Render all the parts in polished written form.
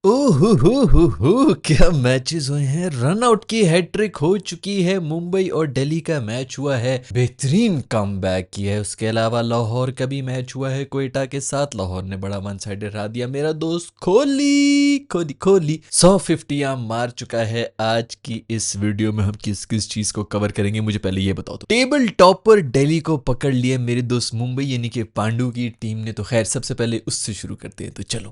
ओह क्या मैचेस हुए हैं। रन आउट की हैट्रिक हो चुकी है। मुंबई और दिल्ली का मैच हुआ है, बेहतरीन कमबैक किया है। उसके अलावा लाहौर का भी मैच हुआ है क्वेटा के साथ। लाहौर ने बड़ा वन साइडेड हरा दिया। मेरा दोस्त कोहली कोहली कोहली 150 मार चुका है। आज की इस वीडियो में हम किस किस चीज को कवर करेंगे, मुझे पहले ये बताओ। तो टेबल टॉपर दिल्ली को पकड़ लिया मेरे दोस्त मुंबई यानी कि पांडु की टीम ने। तो खैर सबसे पहले उससे शुरू करते हैं, तो चलो।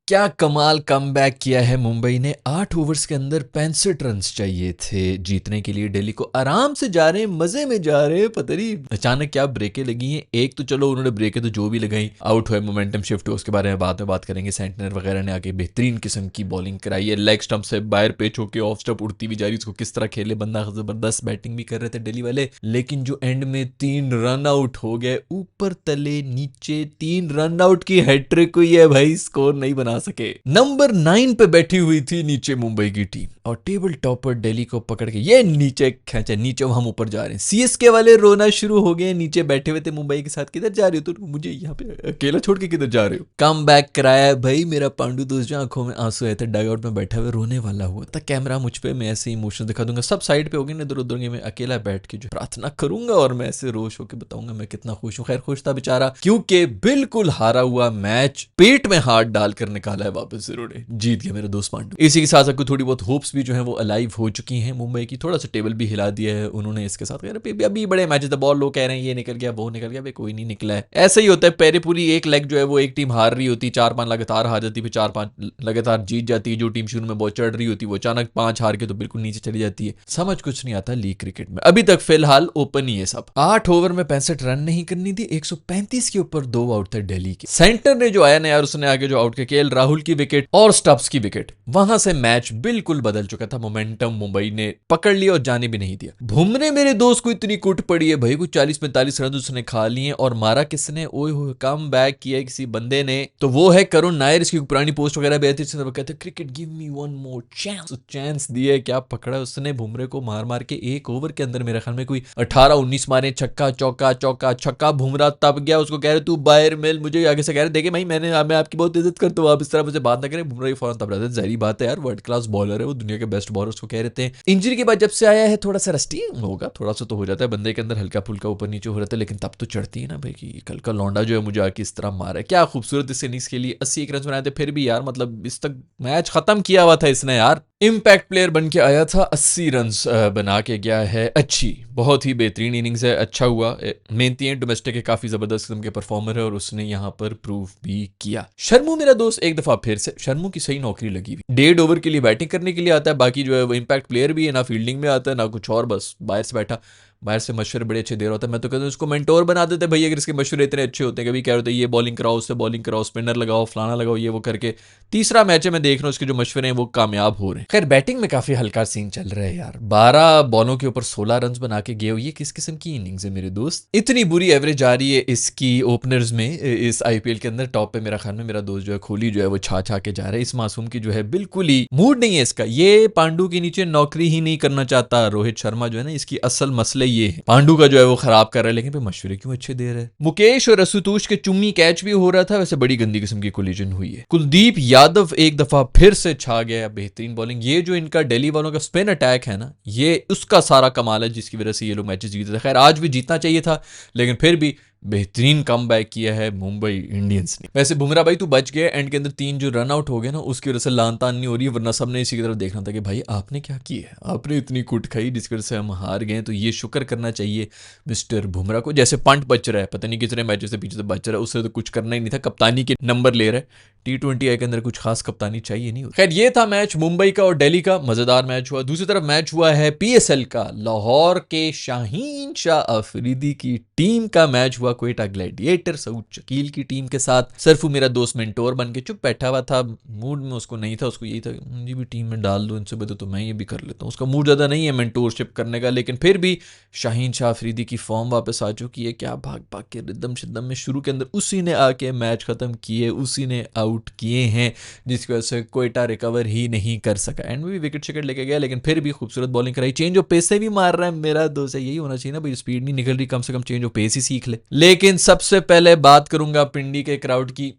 क्या कमाल कमबैक किया है मुंबई ने। 8 ओवर्स के अंदर 65 रन चाहिए थे जीतने के लिए। दिल्ली को आराम से जा रहे हैं, मजे में जा रहे हैं। पता नहीं अचानक क्या ब्रेकें लगी हैं। एक तो चलो उन्होंने ब्रेकें तो जो भी लगाई, आउट हुए, मोमेंटम शिफ्ट हुआ, उसके बारे में बाद में बात करेंगे। सेंटनर वगैरह ने आके बेहतरीन किस्म की बॉलिंग कराई है। लेग स्टंप से बाहर पेच होकर ऑफ स्टंप उड़ती भी जा रही, उसको किस तरह खेले बंदा। जबरदस्त बैटिंग भी कर रहे थे दिल्ली वाले, लेकिन जो एंड में 3 रन आउट हो गए, ऊपर तले नीचे 3 रन आउट की हैट्रिक हुई है भाई, स्कोर नहीं बना सके। नंबर 9 पे बैठी हुई थी नीचे मुंबई की टीम, और टेबल टॉपर दिल्ली को पकड़ के ये नीचे खेचा। नीचे हम ऊपर जा रहे हैं। सीएसके वाले रोना शुरू हो गए। नीचे बैठे हुए थे मुंबई के साथ, किधर जा रहे हो तो मुझे यहाँ पे अकेला छोड़ के किधर जा रहे हो। कम बैक कराया भाई मेरा पांडु दोस्त, जो आंखों में आंसू आए थे, डग आउट में बैठा हुआ रोने वाला हुआ था। कैमरा मुझ पे, मैं ऐसे इमोशन दिखा दूंगा। सब साइड पे हो गए, इधर उधर में अकेला बैठ के जो प्रार्थना करूंगा और मैं ऐसे रोश होकर बताऊंगा मैं कितना खुश हूँ। खैर खुश था बेचारा, क्योंकि बिल्कुल हारा हुआ मैच पेट में हाथ डालकर निकाला है वापस से। रोने जीत गया मेरा दोस्त पांडु। इसी के साथ साथ थोड़ी बहुत होप्स भी जो है वो अलाइव हो चुकी हैं मुंबई की। थोड़ा सा टेबल भी हिला दिया है उन्होंने इसके साथ। अभी बड़े मैचेस, बॉल लोग कह रहे हैं ये निकल गया वो निकल गया, भाई कोई नहीं निकला है। ऐसा ही होता है, पहले पूरी एक लेग जो है वो एक टीम हार रही होती, 4-5 लगातार हार जाती, फिर 4-5 लगातार जीत जाती है। जो टीम शुरू में बहुत चढ़ रही होती है वो अचानक 5 हार के तो बिल्कुल नीचे चली जाती है। समझ कुछ नहीं आता लीग क्रिकेट में। अभी तक फिलहाल ओपन ही है सब। 8 ओवर में 65 रन नहीं करनी थी। 135 के ऊपर 2 आउट थे दिल्ली के। सेंटर ने जो आया ना यार, उसने आगे जो आउट के केएल राहुल की विकेट और स्टब्स की विकेट, वहां से मैच बिल्कुल बदल चुका था। मोमेंटम मुंबई ने पकड़ लिया और जाने भी नहीं दिया। बुमराह मेरे दोस्त को इतनी कुट पड़ी है भाई, कुछ 40-45 रन उसने खा लिए। और मारा किसने, ओए हो, कम बैक किया किसी बंदे ने, तो वो है करुण नायर। इसकी पुरानी पोस्ट वगैरह भी आती है, कहते cricket give me one more chance. Chance दिया, क्या पकड़ा उसने बुमराह को मार मार के। एक ओवर के अंदर मेरे ख्याल में कोई 18-19 मारे, छक्का चौका चौका छक्का। बुमराह तब गया, उसको कह रहे तू बाहर मिल। मुझे आगे से कह रहे देखे भाई मैं आपकी बहुत इज्जत करता हूँ, आप इस तरह मुझे बात ना करें। बुमराह फौरन तब रहता है, जहरी बात है यार, वर्ल्ड क्लास बॉलर है वो, दुनिया के बेस्ट बॉलर उसको कह रहे थे। इंजरी के बाद जब से आया है थोड़ा सा रस्टी होगा, थोड़ा सा तो हो जाता है बंदे के अंदर, हल्का फुल्का ऊपर नीचे हो रहा था, लेकिन तब तो चढ़ती है ना भाई कि कल का लौंडा जो है मुझे आके इस तरह मारा है। क्या खूबसूरत इस इनिंग्स के लिए 81 रन बनाए थे, फिर भी यार मतलब इस तक मैच खत्म किया हुआ था इसने यार। इम्पैक्ट प्लेयर बन के आया था, 80 रन बना के गया है। अच्छी, बहुत ही बेहतरीन इनिंग्स है। अच्छा हुआ, मेहनती है, डोमेस्टिक है, काफी जबरदस्त किस्म के परफॉर्मर है और उसने यहाँ पर प्रूव भी किया। शर्मू मेरा दोस्त एक दफा फिर से, शर्मू की सही नौकरी लगी हुई। 1.5 ओवर के लिए बैटिंग करने के लिए आता है, बाकी जो है वो इम्पैक्ट प्लेयर भी है, ना फील्डिंग में आता है ना कुछ और, बस बाहर से बैठा, बाहर से मशवरे बड़े अच्छे दे रहा होता है। मैं तो कहता हूँ इसको मेंटोर बना देते भाई, अगर इसके मशवरे इतने अच्छे होते हैं। कभी कह रहे थे ये बॉलिंग कराओ, उससे बॉलिंग कराओ, स्पिनर लगाओ, फलाना लगाओ, ये वो करके। तीसरा मैच है मैं देख रहा हूँ उसके जो मशवरे हैं वो कामयाब हो रहे हैं। खैर बैटिंग में काफी हल्का सीन चल रहा है यार। 12 बॉलों के ऊपर 16 रन बना के गए हो, ये किस किस्म की इनिंग्स है मेरे दोस्त। इतनी बुरी एवरेज आ रही है इसकी ओपनर्स में इस आईपीएल के अंदर। टॉप पे मेरा ख्याल में मेरा दोस्त जो है कोहली जो है वो छा छा के जा रहा है। इस मासूम की जो है बिल्कुल ही मूड नहीं है इसका। ये पांडु के नीचे नौकरी ही नहीं करना चाहता। रोहित शर्मा जो है ना, इसकी असल मसले ये है, पांडु का जो है वो खराब कर रहा है, लेकिन मशवरे क्यों अच्छे दे रहे हैं। मुकेश और असुतोष के चुम्मी कैच भी हो रहा था, वैसे बड़ी गंदी किस्म की कोलिजन हुई है। कुलदीप यादव एक दफा फिर से छा गया, बेहतरीन बॉलिंग। ये जो इनका दिल्ली वालों का स्पिन अटैक है ना, ये उसका सारा कमाल है जिसकी वजह से ये लोग मैचेस जीते थे। खैर आज भी जीतना चाहिए था, लेकिन फिर भी बेहतरीन कमबैक किया है मुंबई इंडियंस ने। वैसे बुमराह भाई तू बच गया, एंड के अंदर 3 जो रन आउट हो गए ना, उसकी वजह से लान तान नहीं हो रही है, वरना सबने इसी की तरफ देखना था कि भाई आपने क्या किया है, आपने इतनी कुट खाई जिसकी वजह से हम हार गए। तो ये शुक्र करना चाहिए मिस्टर बुमराह को। जैसे पंट बच रहा है, पता नहीं कितने मैचेस से पीछे से बच रहा है, उससे तो कुछ करना ही नहीं था। कप्तानी के नंबर ले रहा है, T20 के अंदर कुछ खास कप्तानी चाहिए नहीं। खैर ये था मैच मुंबई का और दिल्ली का, मजेदार मैच हुआ। दूसरी तरफ मैच हुआ है PSL का, लाहौर के शाहीन शाह अफरीदी की टीम का मैच हुआ हुआ क्वेटा ग्लैडिएटर सऊद शकील की टीम के साथ। सरफू मेरा दोस्त मेंटोर बन के चुप बैठा हुआ था, मूड में उसको नहीं था, उसको यही था मुझे भी टीम में डाल दो, इनसे बदो तो मैं ये भी कर लेता हूँ। उसका मूड ज़्यादा नहीं है मेंटोरशिप करने का, लेकिन फिर भी शाहीन शाह अफरीदी की फॉर्म वापस आ चुकी है। क्या भाग भाग के रिदम शिदम में शुरू के अंदर उसी ने आके मैच ख़त्म किए, उसी ने आउट किए हैं, जिसकी वजह से क्वेटा रिकवर ही नहीं कर सका। एंड में भी विकेट शिकेट लेके गया, लेकिन फिर भी खूबसूरत बॉलिंग कराई। चेंज ऑफ पेस से भी मार रहा है मेरा दोस्त है, यही होना चाहिए ना भाई, स्पीड नहीं निकल रही, कम से कम चेंज ऑफ पेस ही सीख ले। लेकिन सबसे पहले बात करूंगा पिंडी के क्राउड की।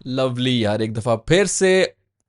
लवली यार, एक दफा फिर से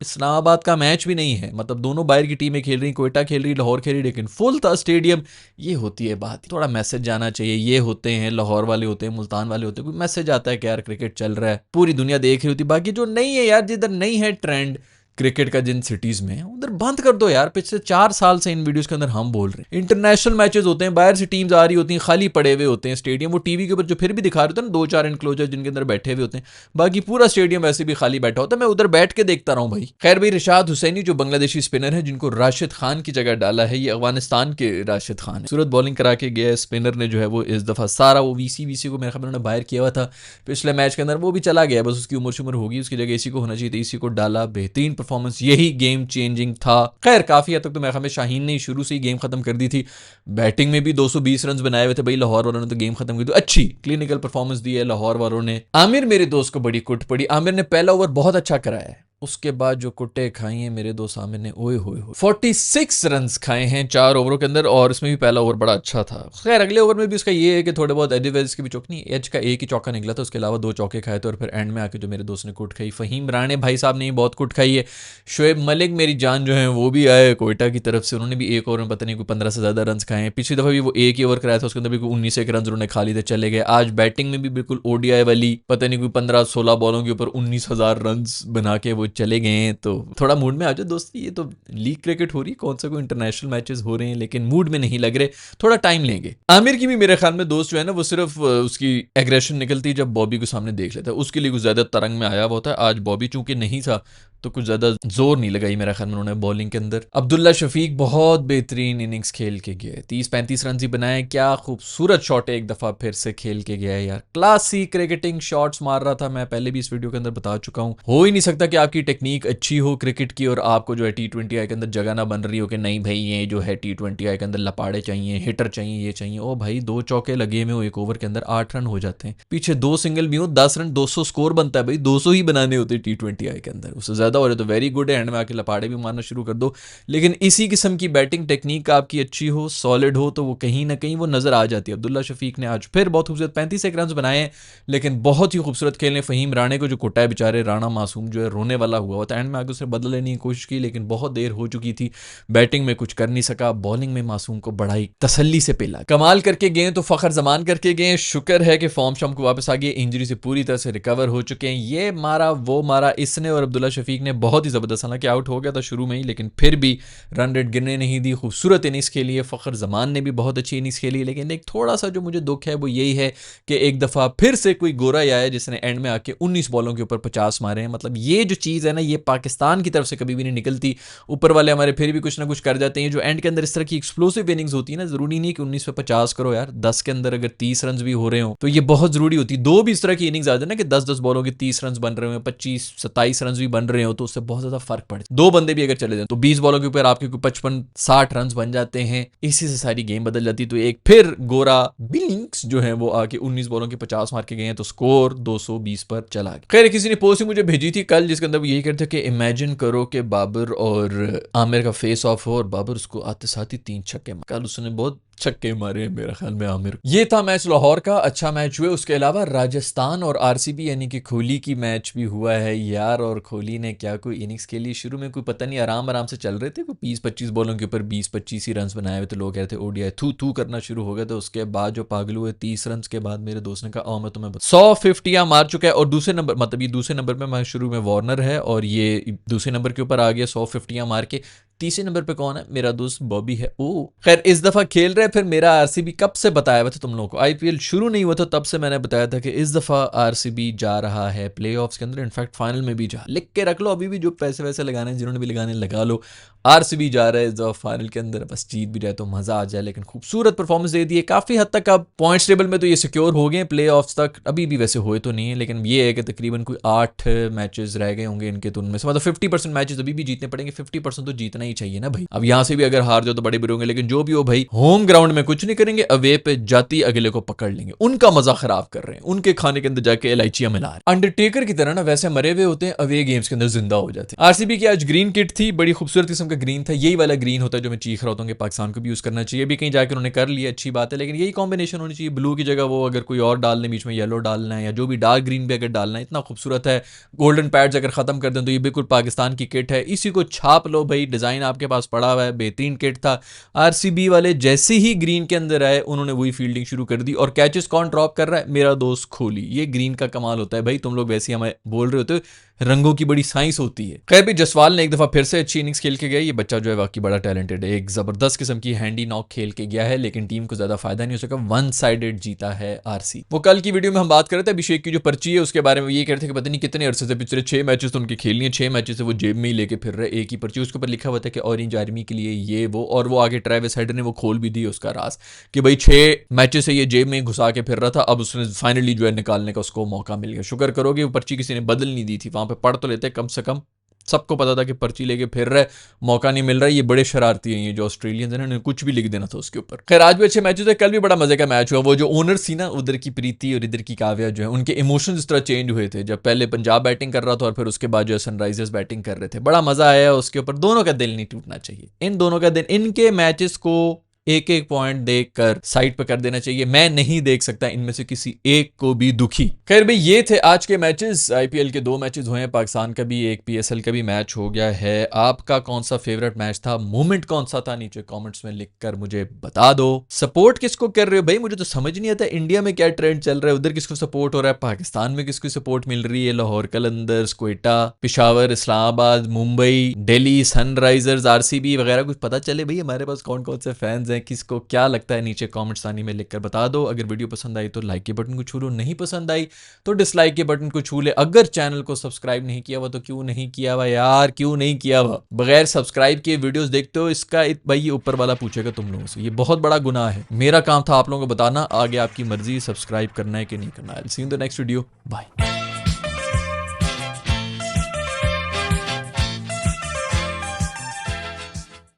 इस्लामाबाद का मैच भी नहीं है, मतलब दोनों बाहर की टीमें खेल रही, क्वेटा खेल रही, लाहौर खेल रही, लेकिन फुल था स्टेडियम। ये होती है बात, थोड़ा मैसेज जाना चाहिए। ये होते हैं लाहौर वाले, होते हैं मुल्तान वाले, होते हैं कोई मैसेज आता है कि यार क्रिकेट चल रहा है, पूरी दुनिया देख रही होती। बाकी जो नहीं है यार, जिधर नहीं है ट्रेंड क्रिकेट का, जिन सिटीज में उधर बंद कर दो यार। पिछले 4 साल से इन वीडियोस के अंदर हम बोल रहे हैं, इंटरनेशनल मैचेस होते हैं, बाहर से टीम्स आ रही होती हैं, खाली पड़े हुए होते हैं स्टेडियम। वो टीवी के ऊपर जो फिर भी दिखा रहे होते हैं ना, 2-4 इनक्लोजर जिनके अंदर बैठे हुए होते हैं, बाकी पूरा स्टेडियम वैसे भी खाली बैठा होता है। मैं उधर बैठ के देखता रहा हूँ भाई। खैर भाई, रिशाद हुसैनी जो बांग्लादेशी स्पिनर है, जिनको राशिद खान की जगह डाला है, ये अफगानिस्तान के राशिद खान है। सूरत बॉलिंग करा के गया स्पिनर ने जो है वो इस दफा सारा वो वीसी को मेरे ख्याल उन्होंने बाहर किया हुआ था पिछले मैच के अंदर, वो भी चला गया, बस उसकी उम्र शुमर होगी, उसकी जगह इसी को होना चाहिए था, इसी को डाला। बेहतरीन परफॉर्मेंस, यही गेम चेंजिंग था। खैर काफी हद तक तो मेरे ख्याल में शाहीन ने शुरू से ही गेम खत्म कर दी थी। बैटिंग में भी 220 रन बनाए हुए थे भाई लाहौर वालों ने, तो गेम खत्म कर दी। अच्छी क्लिनिकल परफॉर्मेंस दी है लाहौर वालों ने। आमिर मेरे दोस्त को बड़ी कुट पड़ी। आमिर ने पहला ओवर बहुत अच्छा कराया है, उसके बाद जो कुट्टे खाई हैं मेरे दोस्त आमिर ने, ओए होए 46 रन्स खाए हैं 4 ओवरों के अंदर, और इसमें भी पहला ओवर बड़ा अच्छा था। खैर अगले ओवर में भी उसका ये है कि थोड़े बहुत एडिवेज की भी चौक नहीं, एज का एक ही चौका निकला था, उसके अलावा 2 चौके खाए थे, और फिर एंड में आके जो मेरे दोस्त ने कुट खाई। फहीम राणे भाई साहब ने बहुत कुट खाई है। शोएब मलिक मेरी जान जो है वो भी आए कोयटा की तरफ से, उन्होंने भी एक ओवर में पता नहीं कोई 15 से ज़्यादा रन खाए हैं। पिछली दफ़ा भी वो एक ही ओवर कराया था, उसके अंदर भी कोई 19 रन उन्होंने खा लिए थे, चले गए। आज बैटिंग में भी बिल्कुल ओडीआई वाली पता नहीं कोई 15-16 बॉलों के ऊपर 19,000 रन बना के वो चले गए। तो थोड़ा मूड में आ जाओ दोस्त, ये तो लीग क्रिकेट हो रही है, कौन सा कोई इंटरनेशनल मैचेस हो रहे हैं, लेकिन मूड में नहीं लग रहे, थोड़ा टाइम लेंगे। आमिर की भी मेरे ख्याल में दोस्त जो है ना, वो सिर्फ उसकी एग्रेशन निकलती है जब बॉबी को सामने देख लेता है, उसके लिए कुछ ज्यादा तरंग में आया हुआ होता है। आज बॉबी चूंकि नहीं था तो कुछ ज्यादा जोर नहीं लगाई मेरा ख्याल में उन्होंने बॉलिंग के अंदर। अब्दुल्ला शफीक बहुत बेहतरीन इनिंग्स खेल के गए, 30-35 रन ही बनाए। क्या खूबसूरत शॉट है, एक दफा फिर से खेल के गया है यार, क्लासी क्रिकेटिंग शॉट्स मार रहा था। मैं पहले भी इस वीडियो के अंदर बता चुका हूं, हो ही नहीं सकता कि आपकी टेक्निक अच्छी हो क्रिकेट की और आपको जो है T20I के अंदर जगह ना बन रही हो कि नहीं भाई ये जो है T20I के अंदर लपाड़े चाहिए, हिटर चाहिए, ये चाहिए। ओ भाई 2 चौके लगे में हो, एक ओवर के अंदर 8 रन हो जाते हैं, पीछे 2 सिंगल भी हो 10 रन, 200 स्कोर बनता है भाई, 200 ही बनाने होते T20I के अंदर, उससे ज्यादा हो रहे तो वेरी गुड है, एंड में आके लपाड़े भी मारना शुरू कर दो। लेकिन इसी किस्म की बैटिंग टेक्निक आपकी अच्छी हो, सॉलिड हो, तो वो कहीं ना कहीं वो नजर आ जाती है। अब्दुल्ला शफीक ने आज फिर बहुत खूबसूरत 35 रन बनाए हैं, लेकिन बहुत ही खूबसूरत खेले। फहीम राणे को जो कुटा है बेचारे, राणा मासूम जो है रोने वाला हुआ था, एंड में आगे उसने बदल लेने की कोशिश की, लेकिन बहुत देर हो चुकी थी, बैटिंग में कुछ कर नहीं सका। बॉलिंग में मासूम को बड़ा ही तसल्ली से पेला, कमाल करके गए तो फखर जमान करके गए। शुक्र है कि फॉर्म शॉम को वापस आ गए, इंजरी से पूरी तरह से रिकवर हो चुके हैं। ये मारा वो मारा, इसने और अब्दुल्ला शफीक ने बहुत ही जबरदस्त, हालांकि आउट हो गया था शुरू में ही, लेकिन फिर भी रन रेट गिरने नहीं दी। खूबसूरत इनिंग्स खेली है, फखर जमान ने भी बहुत अच्छी इनिंग्स खेली, लेकिन एक थोड़ा सा जो मुझे दुख है वो यही है कि एक दफा फिर से कोई गोरा आया है जिसने एंड में आके 19 बॉलों के ऊपर 50 मारे हैं। मतलब ये जो चीज़ है ना, ये पाकिस्तान की तरफ से कभी भी नहीं निकलती। ऊपर वाले हमारे फिर भी कुछ ना कुछ कर जाते हैं। जो एंड के अंदर इस तरह की एक्सप्लोसिव इनिंग्स होती है ना, जरूरी नहीं कि 19 पे 50 करो यार, 10 के अंदर अगर 30 रन भी हो रहे हो तो ये बहुत जरूरी होती है। 2 भी इस तरह की इनिंग्स आ जाए ना कि 10-10 बॉलों के 30 रन बन रहे हो, 25-27 रन भी बन रहे हो, तो उससे बहुत ज्यादा फर्क पड़े। 2 बंदे भी अगर चले जाए तो 20 बॉलों के ऊपर आपके 55-60 रन बन जाते हैं, इसी से सारी गेम बदल जाती है। तो एक फिर गोरा बिलिंग्स जो है वो आके 19 बॉलों के 50 मार के गए हैं, तो स्कोर 220 पर चला गया। खैर किसी ने पोस्ट मुझे भेजी थी कल, जिसके अंदर वो यही कहते कि इमेजिन करो कि बाबर और आमिर का फेस ऑफ हो और बाबर उसको आते साथ ही 3 छक्के मारे। कल उसने बहुत छक्के मारे हैं मेरा ख्याल में आमिर। ये था मैच लाहौर का, अच्छा मैच हुआ। उसके अलावा राजस्थान और आरसीबी यानी कि कोहली की मैच भी हुआ है यार, और कोहली ने क्या कोई इनिंग्स खेली। शुरू में कोई पता नहीं आराम से चल रहे थे, कोई 20-25 बॉलों के ऊपर 20-25 ही रन बनाए हुए थे, लोग कह रहे थे ओडीआई थू करना शुरू हो गया। तो उसके बाद जो पागल हुए 30 रन के बाद मेरे दोस्त ने कहा मैं तुम्हें 150 मार चुका है। और दूसरे नंबर, मतलब ये दूसरे नंबर पे शुरू में वार्नर है और ये दूसरे नंबर के ऊपर आ गया 150 मार के। तीसरे नंबर पे कौन है? मेरा दोस्त बॉबी है। ओ खैर इस दफा खेल रहे। फिर मेरा आरसीबी कब से बताया हुआ था तुम लोगों को, आईपीएल शुरू नहीं हुआ था तब से मैंने बताया था कि इस दफा आरसीबी जा रहा है प्लेऑफ्स के अंदर, इनफैक्ट फाइनल में भी जा। लिख के रख लो अभी भी, जो पैसे वैसे लगाने जिन्होंने भी लगाने लगा लो। आरसीबी जा रहा है फाइनल के अंदर, बस जीत भी जाए तो मजा आ जाए, लेकिन खूबसूरत परफॉर्मेंस दे दी है काफी हद तक। अब पॉइंट्स टेबल में तो ये सिक्योर हो गए प्ले ऑफ्स तक, अभी भी वैसे हुए तो नहीं है, लेकिन ये है कि तकरीबन कोई 8 मैचेस रह गए होंगे इनके, तो उनमें से मतलब 50% मैचेस अभी भी जीतने पड़ेंगे। 50% तो जीतना ही चाहिए ना भाई। अब यहाँ से भी अगर हार जाओ तो बड़े बुरे होंगे, लेकिन जो भी हो भाई होम ग्राउंड में कुछ नहीं करेंगे, अवे पे जाती अगले को पकड़ लेंगे। उनका मजा खराब कर रहे हैं, उनके खाने के अंदर जाके इलायचियां मिला रहे हैं। अंडरटेकर की तरह ना वैसे मरे हुए होते हैं, अवे गेम्स के अंदर जिंदा हो जाते हैं। आरसीबी की आज ग्रीन किट थी, बड़ी खूबसूरत किस्म का ग्रीन था, यही वाला ग्रीन होता है जो मैं चीख रहा होता हूँ कि पाकिस्तान को भी यूज करना चाहिए। भी कहीं जाकर उन्होंने कर लिया, अच्छी बात है, लेकिन यही कॉम्बिनेशन होनी चाहिए। ब्लू की जगह वो अगर कोई और डालने, बीच में येलो डालना है या जो भी डार्क ग्रीन भी अगर डालना है, इतना खूबसूरत है। गोल्डन पैड्स अगर खत्म कर दें तो ये बिल्कुल पाकिस्तान की किट है, इसी को छाप लो भाई, डिजाइन आपके पास पड़ा हुआ है, बेहतरीन किट था। आरसीबी वाले जैसे ही ग्रीन के अंदर आए उन्होंने वही फील्डिंग शुरू कर दी, और कैचेस कौन ड्रॉप कर रहा है? मेरा दोस्त कोहली। ये ग्रीन का कमाल होता है भाई, तुम लोग वैसे ही हमें बोल रहे होते हो रंगों की बड़ी साइंस होती है। खैर भी जसवाल ने एक दफा फिर से अच्छी इनिंग्स खेल के गया, ये बच्चा जो है वाकई बड़ा टैलेंटेड है, एक जबरदस्त किस्म की हैंडी नॉक खेल के गया है, लेकिन टीम को ज्यादा फायदा नहीं हो सका, वन साइडेड जीता है आरसी। वो कल की वीडियो में हम बात कर रहे थे अभिषेक की जो पर्ची है उसके बारे में, ये कह रहे थे कि पता नहीं कितने अरसे से, पिछले 6 मैचेस तो उनके खेलनी है, 6 मैचेस से वो जेब में ही लेके फिर रहे एक ही पर्ची, उसके ऊपर लिखा हुआ था कि ऑरेंज आर्मी के लिए ये वो, और वो आगे ट्रेविस हेडर ने वो खोल भी दी उसका राज कि भाई 6 मैचेस से ये जेब में घुसा के फिर रहा था, अब उसने फाइनली जो है निकालने का उसको मौका मिल गया। शुक्र करोगे वो पर्ची किसी ने बदल नहीं दी थी, वहां पे पढ़ तो लेते कम से कम, सबको पता था कि पर्ची लेके फिर रहा है, मौका नहीं मिल रहा है। ये बड़े शरारती हैं ये जो ऑस्ट्रेलियंस हैं, इन्होंने कुछ भी लिख देना था उसके ऊपर। खैर आज भी अच्छे मैचेस है, कल भी बड़ा मजे का मैच हुआ। वो जो ओनर्स थी ना, उधर की प्रीति और इधर की काव्या जो है, उनके इमोशंस इस तरह चेंज हुए थे, जब पहले पंजाब बैटिंग कर रहा था और फिर उसके बाद जो है सनराइजर्स बैटिंग कर रहे थे, बड़ा मजा आया उसके ऊपर। दोनों का दिल नहीं टूटना चाहिए, इन दोनों का दिल, इनके मैचेस को एक एक पॉइंट देखकर साइड पर कर देना चाहिए। मैं नहीं देख सकता इनमें से किसी एक को भी दुखी। खैर भाई ये थे आज के मैचेस, आईपीएल के 2 मैचेस हुए हैं, पाकिस्तान का भी एक पीएसएल का भी मैच हो गया है। आपका कौन सा फेवरेट मैच था, मोमेंट कौन सा था, नीचे कमेंट्स में लिखकर मुझे बता दो। सपोर्ट किसको कर रहे हो भाई, मुझे तो समझ नहीं आता इंडिया में क्या ट्रेंड चल रहा है, उधर किसको सपोर्ट हो रहा है, पाकिस्तान में किसको सपोर्ट मिल रही है। लाहौर कलंदर्स, क्वेटा, पिशावर, इस्लामाबाद, मुंबई, दिल्ली, सनराइजर्स, आरसीबी वगैरह, कुछ पता चले भाई हमारे पास कौन कौन से फैंस हैं, किसको क्या लगता है, नीचे कमेंट्स आने में लिखकर बता दो। अगर वीडियो पसंद आई तो लाइक के बटन को छू लो, नहीं पसंद आई तो डिसलाइक के बटन को छू ले। अगर चैनल को सब्सक्राइब नहीं किया हुआ तो क्यों नहीं किया हुआ यार, क्यों नहीं किया हुआ? बगैर सब्सक्राइब किए वीडियोस देखते हो, इसका भाई ये ऊपर वाला पूछेगा तुम लोगों से, ये बहुत बड़ा गुनाह है। मेरा काम था आप लोगों को बताना, आगे आपकी मर्जी सब्सक्राइब करना है कि नहीं करना है। See you in the next video, bye.